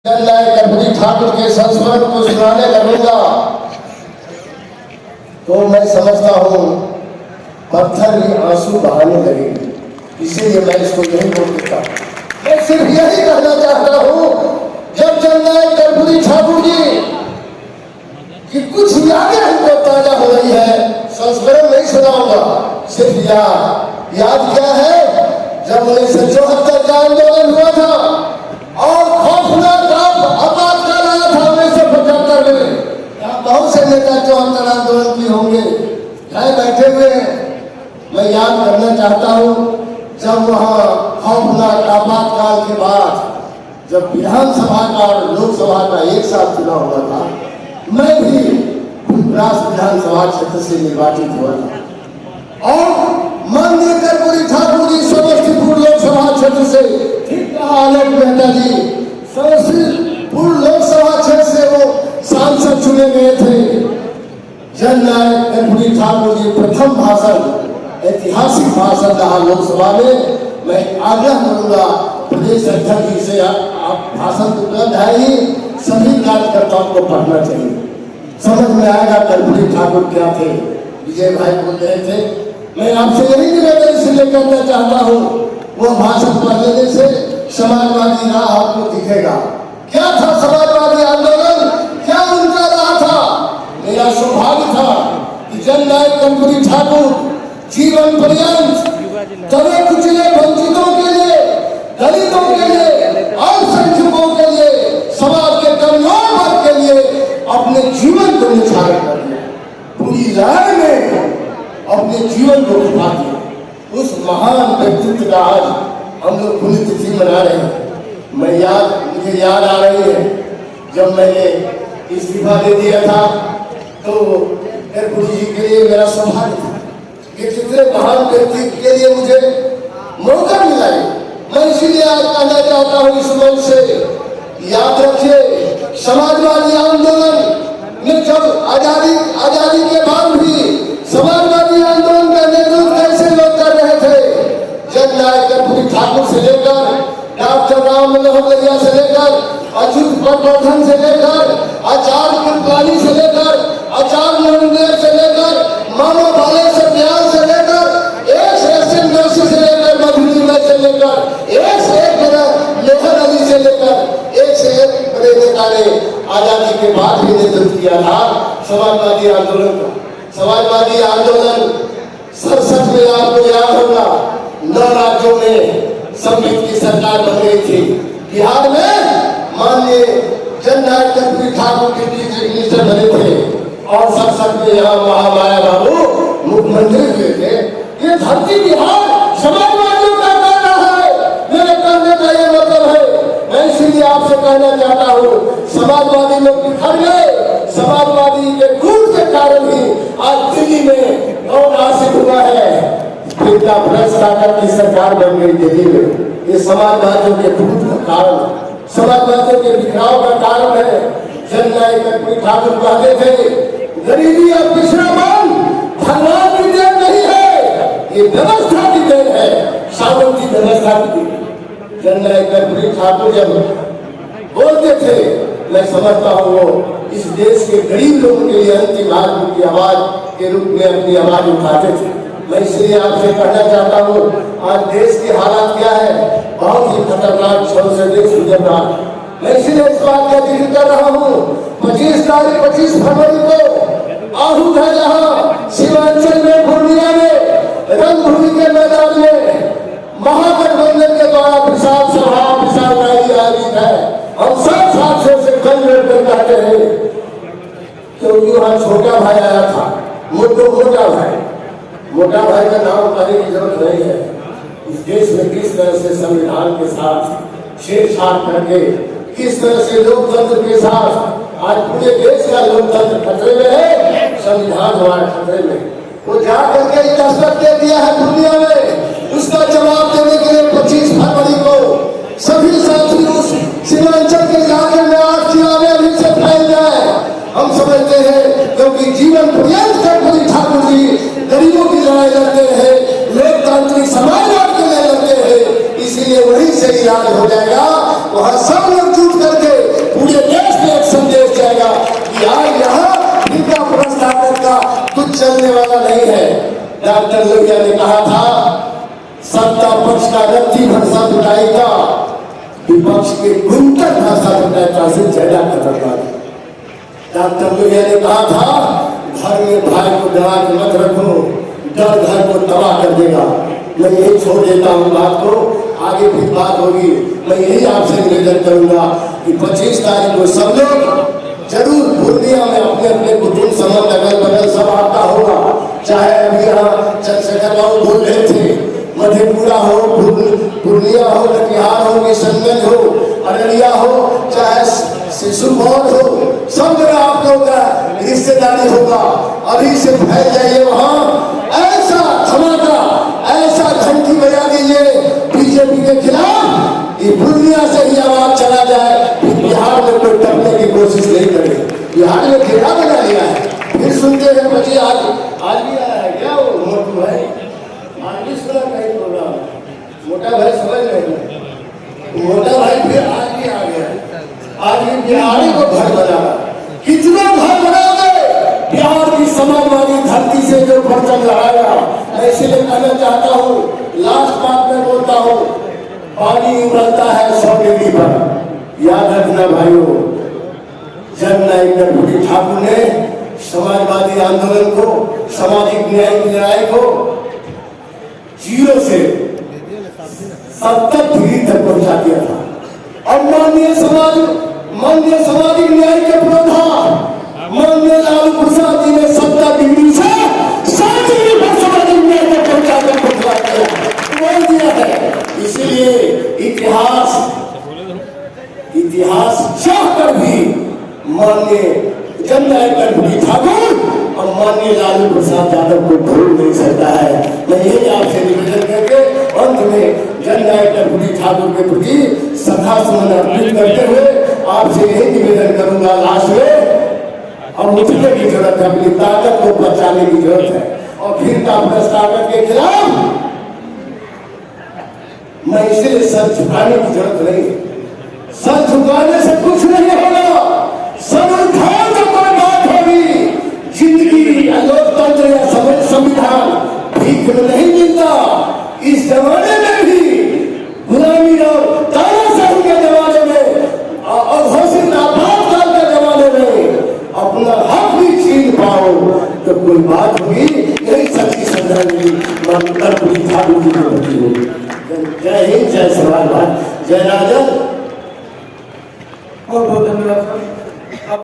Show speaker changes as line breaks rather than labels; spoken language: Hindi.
कर्पूरी ठाकुर के संस्मरण को सुनाने लगूंगा तो मैं समझता हूँ पत्थर भी आंसू बहाने लगे। इसीलिए मैं इसको नहीं बोल देता। मैं सिर्फ यही कहना चाहता हूँ, जब जननायक कर्पूरी ठाकुर जी कि कुछ यादें हमको ताजा हो रही है, संस्मरण नहीं सुनाऊंगा, सिर्फ याद क्या है, जब 1974 का आंदोलन हुआ था और खौफनाक आपातकाल आया था 1975 में। यहाँ बहुत से नेता 74 आंदोलन की होंगे, यहाँ बैठे हुए हैं। मैं याद करना चाहता हूँ, जब वहाँ खौफनाक आपातकाल के बाद जब विधानसभा का और लोकसभा का एक साथ चुनाव हुआ था, मैं भी फुलपरास विधानसभा क्षेत्र से निर्वाचित हुआ था और माननीय कर्पूरी ठाकुर जी समस्तीपुर लोकसभा क्षेत्र से, ठीक कहा आलोक मेहता जी, समस्तीपुर लोकसभा क्षेत्र से वो सांसद चुने गए थे। जननायक कर्पूरी ठाकुर जी प्रथम भाषण, ऐतिहासिक भाषण रहा लोकसभा में। मैं आग्रह करूंगा प्रदेश अध्यक्ष जी से, आप भाषण तो उपलब्ध है ही, सभी कार्यकर्ताओं को पढ़ना चाहिए, समझ में आएगा कर्पूरी ठाकुर क्या थे। विजय भाई बोल रहे थे, मैं आपसे यही निवेदन इसलिए करना चाहता हूँ, वो भाषण पढ़ लेने से समाजवादी राह आपको दिखेगा। क्या था समाजवादी आंदोलन, क्या उनका राह था। मेरा सौभाग्य था कि जननायक कर्पूरी ठाकुर जीवन पर्यंत दबे कुचले वंचितों के लिए, दलितों के लिए, अल्पसंख्यकों के लिए, समाज के कमजोर वर्ग के लिए अपने जीवन को निछावर कर दिया, पूरी लहर में अपने जीवन को खपा दिया। उस महान व्यक्तित्व का आज हम लोग पुण्यतिथि मना रहे हैं। मुझे याद आ रही है, जब मैंने इस्तीफा दे दिया था तो कर्पूरी जी के लिए मेरा सौभाग्य था कि कितने महान व्यक्ति के लिए मुझे मौका मिला है। मैं इसीलिए आज कहना चाहता हूँ इस मंच से, याद रखिए समाजवादी आंदोलन में जब आजादी के बाद भी समाजवादी आंदोलन का नेतृत्व कैसे लोग कर रहे थे, जननायक कर्पूरी ठाकुर से लेकर डॉक्टर राम मनोहर लोहिया से लेकर अच्युत पटवर्धन से लेकर आचार्य कृपलानी से लेकर आचार्य नरेंद्र से लेकर मानो बाले सत्याल से लेकर एस जोशी से लेकर मधुरी से लेकर एक से एक लोहर अली से लेकर एक से एक बड़े नेता ने आजादी के बाद भी नेतृत्व किया था समाजवादी आंदोलन का। समाजवादी आंदोलन 67 में आपको याद होगा 9 राज्यों में संविधान की सरकार बन गई थी। बिहार में माननीय जननायक कर्पूरी ठाकुर के चीफ मिनिस्टर बने थे और 67 में यहाँ महामाया बाबू मुख्यमंत्री हुए थे। ये धरती बिहार समाजवादियों का कर रहा है, मेरे कहने का ये मतलब है। मैं इसीलिए आपसे कहना चाहता हूँ, समाजवादी लोग बिखर गए, समाजवादी के टूट के कारण ही आज दिल्ली में कौन आशिक हुआ है, इनका भ्रष्ट ताकत की सरकार बन गई दिल्ली में। ये समाजवादियों के टूट का कारण, समाजवादियों के बिखराव का कारण है। जननायक कर्पूरी ठाकुर कहते थे, गरीबी और पिछड़ापन भगवान की देन नहीं है, ये व्यवस्था की देन है, सामंती व्यवस्था की देन। जननायक कर्पूरी ठाकुर जब बोलते थे, मैं समझता हूँ वो इस देश के गरीब लोगों के लिए अंतिम आदमी की आवाज के रूप में अपनी आवाज उठाते थे। मैं इसलिए आपसे कहना चाहता हूँ, आज देश की हालत क्या है, बहुत ही खतरनाक क्षण से देश गुजर रहा है। मैं इसलिए इस बात का जिक्र कर रहा हूँ, 25 फरवरी को आहूत है जहाँ सीमांचल में पूर्णिया में रंगभूमि के मैदान में महागठबंधन के द्वारा विशाल सभा, विशाल रैली आयोजित है। हम सब साथियों से कल मिलकर कहते हैं, क्योंकि वहाँ छोटा भाई आया था, मोटा भाई का नाम कहने की जरूरत नहीं है। इस देश में किस तरह से संविधान के साथ छेड़छाड़ करके, किस तरह से लोकतंत्र के साथ आज पूरे देश का लोकतंत्र खतरे में है, संविधान हमारे खतरे में। वो जा करके दस्तक दे दिया है दुनिया में, उसका जवाब देने के लिए 25 फरवरी को सभी साथी उस सीमांचल के इलाके में आज चुनाव अभी से फैल जाए। हम समझते हैं क्योंकि जीवन पर्यंत कर्पूरी ठाकुर जी गरीबों की लड़ाई लड़ते हैं, लोकतांत्रिक समाजवाद के लिए लड़ते हैं, इसीलिए वहीं से याद हो जाएगा। वहां सब लोग जुट करके डॉक्टर लोहिया ने कहा था सत्ता पक्ष का रत्ती भाषा जुटाई का विपक्ष के गुंतर भाषा जुटाई से ज्यादा खतरनाक है। डॉक्टर लोहिया ने कहा था घर में भाई को डरा के मत रखो, डर घर को तबाह कर देगा। मैं यही छोड़ देता हूँ बात को, आगे भी बात होगी। मैं यही आपसे निवेदन करूंगा कि 25 तारीख को सब लोग जरूर पूर्णिया में अपने अपने कुटुंब संबंध अगल बगल सब आपका होगा। चाहे अभी यहाँ चंद्रशेखर बाबू बोल रहे थे, मधेपुरा हो, पूर्णिया हो, कटिहार हो, किशनगंज हो, अररिया हो, चाहे शिशुमौल हो, सब जगह आप लोग का रिश्तेदारी होगा। अभी से फैल जाइए वहाँ, ऐसा धमाका, ऐसा घंटी बजा दीजिए बीजेपी के खिलाफ, ये पूर्णिया से ही आवाज चला जाए, बिहार में कोई टपने की कोशिश नहीं करे। बिहार में घेरा बना लिया है। फिर सुनते हैं बच्चे आज भी आया है क्या वो मोटू भाई, आज भी सुना कहीं प्रोग्राम, मोटा भाई समझ नहीं, मोटा भाई फिर आज भी आ गया। आज भी बिहारी को घर बनाना, कितना घर बनाओगे बिहार की समाजवादी धरती से जो परचम लड़ाया। मैं इसलिए कहना चाहता हूँ, लास्ट बात में बोलता हूँ, पानी उबलता है 100 डिग्री पर। याद रखना भाइयों, जननायक कर्पूरी ठाकुर ने समाजवादी आंदोलन को, सामाजिक न्याय की लड़ाई को 0 से 70 डिग्री तक पहुंचा दिया था। और माननीय सामाजिक न्याय के प्रधान माननीय लालू प्रसाद जी ने 70 डिग्री से 60 डिग्री पर सामाजिक न्याय को पहुंचाकर बोल दिया है। इसीलिए इतिहास चाहकर भी माननीय जननायक कर्पूरी ठाकुर और माननीय लालू प्रसाद यादव को भूल नहीं सकता है। मैं यही आपसे निवेदन करके अंत में जननायक कर्पूरी ठाकुर के प्रति श्रद्धासुमन अर्पित करते हुए आपसे यही निवेदन करूंगा, लास्ट में अब उठने की जरूरत है, अपनी ताकत को बचाने की जरूरत है। और फिर कांग्रेस ताकत के खिलाफ मैं इसलिए सर झुकाने की जरूरत नहीं है। सर झुकाने से कुछ नहीं होगा, सर उठाने से कोई बात होगी। जिंदगी या लोकतंत्र या संविधान भीख में नहीं मिलता। इस जमाने में भी गुलामी और तानाशाही के जमाने में और घोषित आपातकाल के जमाने में अपना हक भी छीन पाओ तो कोई बात होगी। यही सच्ची श्रद्धांजलि कर्पूरी ठाकुर जी को होती होगी। जय हिंद, जय समाजवाद, जय राजन। बहुत बहुत धन्यवाद।